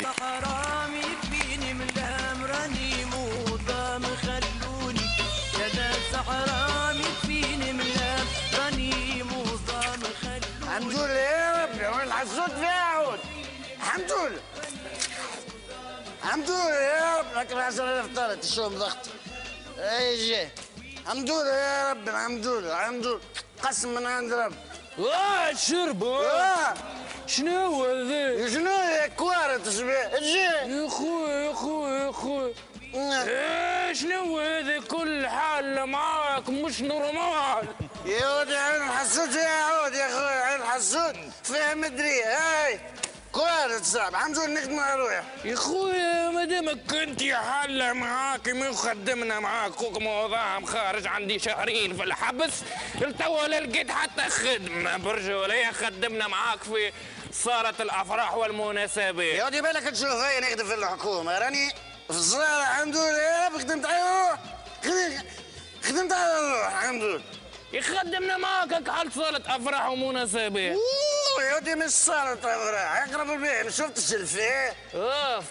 حرام يكفيني من الهم راني موضة مخلوني يا ناس حرام يكفيني من الهم راني موضة مخلوني. الحمد لله يا ربي وين الحسود فيها عود. الحمد لله الحمد لله يا رب. لكن 10,000 طالت الشوم ضغط اي جي. الحمد لله يا ربي الحمد لله الحمد لله قسم من عند ربي. الشرب شنو هو ذا؟ شنو يا كوارة تشبيه جي يا خويا يا خويا يا خويا شنو هو هذا كل حال معاك مش نورمال. يا ودي عين الحسود يا عود يا خويا عين الحسود فيها مدري هاي كوارة صعب الحمد لله نخدموا على روحي. يا خويا ما دامك كنت حالة معاك من خدمنا معاك خوك موضوع خارج عندي شهرين في الحبس لتوا لا لقيت حتى خدمة برجولية خدمنا معاك في صالة الأفراح والمناسبات. يا ودي بالك تشوف هاي نخدم في الحكومة راني في الصالة الحمد لله خدمت على روح خدمت على روح الحمد لله. يخدمنا معاك حال صالة أفراح ومناسبات. يا ودي مش صالة أفراح أقرب البيت ما شفتش الفيه.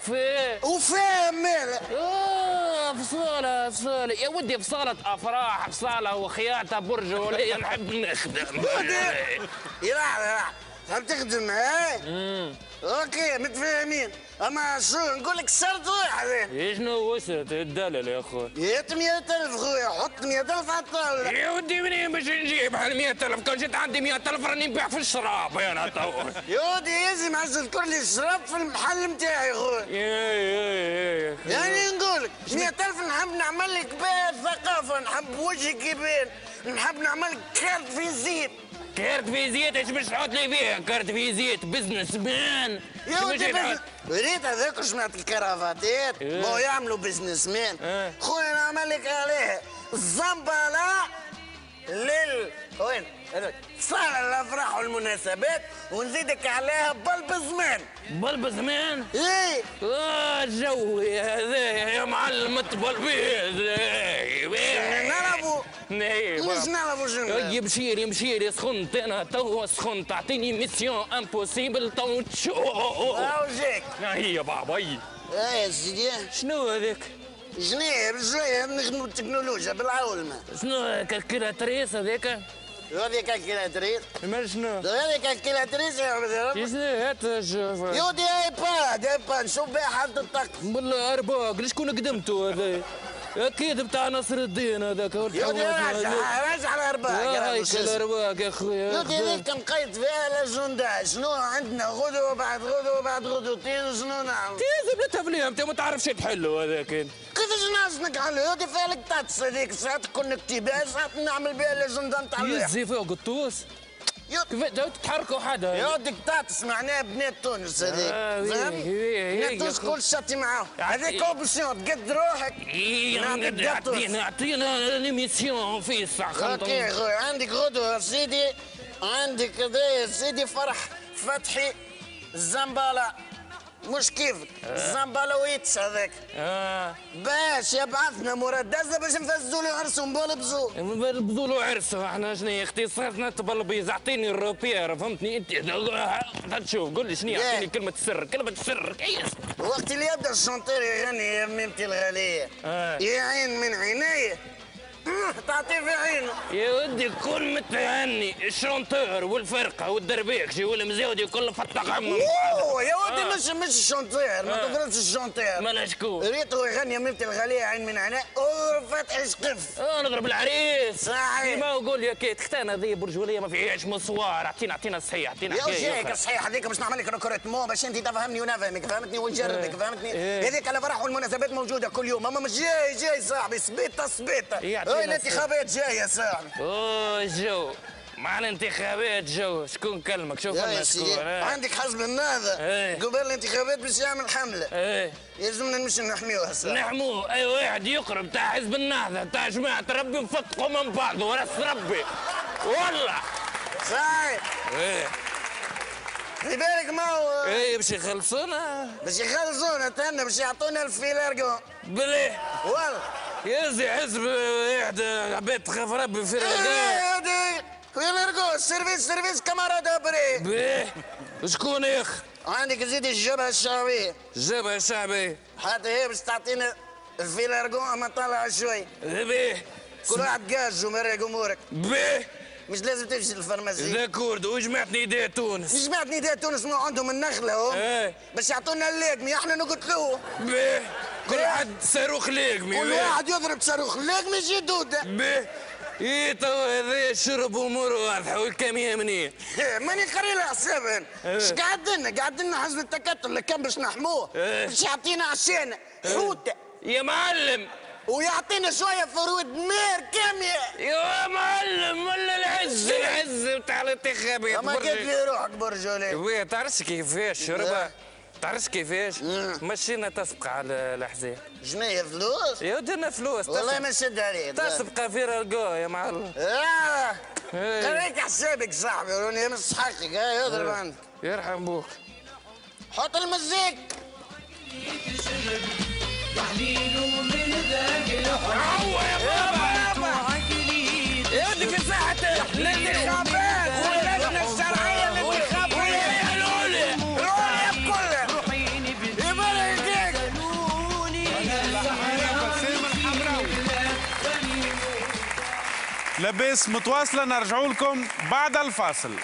فيه وفيه ماله. في صالة يا ودي في صالة أفراح في صالة وخياطة برجولية نحب نخدم. يا ودي يلا تحب تخدم هاي؟ اوكي متفاهمين اما شو نقول لك شرط واحد. شنو وصلت الدلل يا اخوي؟ يا 100,000 خويا حط 100,000 على الطاولة. يا ودي منين باش نجيب هال 100,000 كان جيت عندي 100,000 راني نبيع في الشراب انا تو. يا ودي لازم تذكر لي الشراب في المحل نتاعي خويا. يعني نقول لك 100,000 نحب نعمل لك بها ثقافة نحب وجهك يبان نحب نعمل لك كارت فيزيت. كارت فيزيت ايش باش تحط لي فيها؟ كارت فيزيت بزنس مان. يا ودي ريت هذاك سمعت الكرافتات بو يعملوا بزنس مان. خويا نعمل لك عليها الزنبلة وين؟ صالة الافراح والمناسبات ونزيدك عليها بلبزمان. بلبزمان؟ ايه جوي هذا يا معلم تبلبيز. نلعبوا مش نلعبوا جنة. يمشيري سخنت انا توا سخنت تعطيني ميسيون امبوسيبل تو تشوف. جيك هي بابا هي. يا سيدي شنو هذاك؟ جنيه بشوية نخدموا التكنولوجيا بالعولمة. شنو كالكيلاتريس هذاك؟ هذه كالكيلاتريس؟ ما شنو؟ هذه كالكيلاتريس يا عبد شنو هات شوف. يا ودي ايباد نشوف بها حالة الطقس. بالله ارباك شكون قدمته هذا؟ اكيد بتاع نصر الدين هذاك. يا ودي راجع الارباك. هايك الارباك يا خويا. يا ودي هذيك نقيت فيها لاجوندا شنو عندنا غدوة بعد غدوة بعد غدوتين شنو نعمل؟ تيزم لا تفليهم انت ما تعرفش تحلوا هذاك. كيفاش ناقصنك على يا ودي فيها لك تاتس هذيك ساعات كونكتيفها ساعات نعمل بها لاجوندا نتاع يزي فوق الطوس. كيف تتحركوا حدا؟ يا ودي تاتس معناها بنات تونس هذيك فهمت؟ بنات تونس كل شاتي معاهم هذيك اوبسيون تقد روحك. اعطينا ليميسيون في الساعة. اوكي خويا عندك غدوة سيدي عندك هذايا سيدي فرح فتحي الزنبالة مش كيفك الزنبالويتس هذاك باش يبعثنا مرادزة باش نفزوا له عرس ونبلبزوا. نبلبزوا له عرس احنا شنو اختصاصنا تبلبيز اعطيني الروبير فهمتني انت تشوف قول لي شنو اعطيني كلمة السر كيس. وقت اللي يبدا الشونتير يغني يا ميمتي الغالية يا عين من عيني تعطيه في عينه. يا ودي كل متهني الشونتور والفرقه والدربيكشي والمزيودي كله فتق عمهم. يا ودي مش الشونتير ما تضربش الشونتير. مالا شكون؟ ريته يغني يا ميمتي الغالية عين من عيني وفتحي سقف. نضرب العريس. صحيح. ما اقول يا كيت اختانا ذي برجوليه ما فيهاش مصوار اعطينا الصحيح اعطينا يا جايك الصحيح هذيك باش نعمل لك ريكروتمون باش انت تفهمني ونفهمك فهمتني ونجربك فهمتني. هذيك الافراح والمناسبات موجوده كل يوم اما مش جاي صاحبي سبيطه الانتخابات جايه صاحبي. جو مع الانتخابات جو شكون كلمك شوف يا سيدي عندك حزب النهضه قبل الانتخابات باش يعمل حمله يلزمنا نمشي نحميوها صاحبي. نحموه اي واحد يقرب تاع حزب النهضه تاع جماعه ربي نفتقوا من بعض وراس ربي والله صحيح. في بالك ما هو باش يخلصونا تهنا باش يعطونا الفيلارجون بليه والله يا زي حزب واحد عباد تخاف ربي في فيلارجون سيرفيس كامارات ابري بيه شكون يا اخ عندك زيد الجبهة الشعبية. الجبهة الشعبية حتى هي باش تعطينا الفيلارجون اما طلع شوي. بيه كل واحد قاج ومرق امورك. بيه مش لازم تمشي للفارماسي. داكورد وجمعتني نداء تونس. جمعت نداء تونس ما عندهم النخله اهو. باش يعطونا الليقمي احنا نقتلوه. بيه كل واحد صاروخ ليقمي. كل واحد يضرب صاروخ الليقمي يجي دوده. بيه ايه توا هذا شرب اموره واضحه والكميه منين؟ ماني قاري له حسابا. اش قاعد لنا حزب التكتل اللي كان باش نحموه. باش يعطينا عشانه حوته. يا معلم ويعطينا شويه فرويد مير كاميه. يا معلم ولا العز بتاع الانتخابات. ما قلت لي روحك برجولي. وي تعرفش كيفاش شربه؟ تعرفش كيفاش؟ مشينا تسبق على الاحزاب. جنيه فلوس؟ يا درنا فلوس. والله ما نشد عليه. تسبق في رقاه يا معلم. خليك حسابك صاحبي روني مش حقك. يضرب عندك. يرحم بوك. حط المزيك. تحليله من ذاك الحب يا بابا يا ودي في ساعة الانتخابات واللجنة الشرعية للانتخابات الأولى الأولى كلها روحيني يبارك لبس متواصلة نرجعوا لكم بعد الفاصل.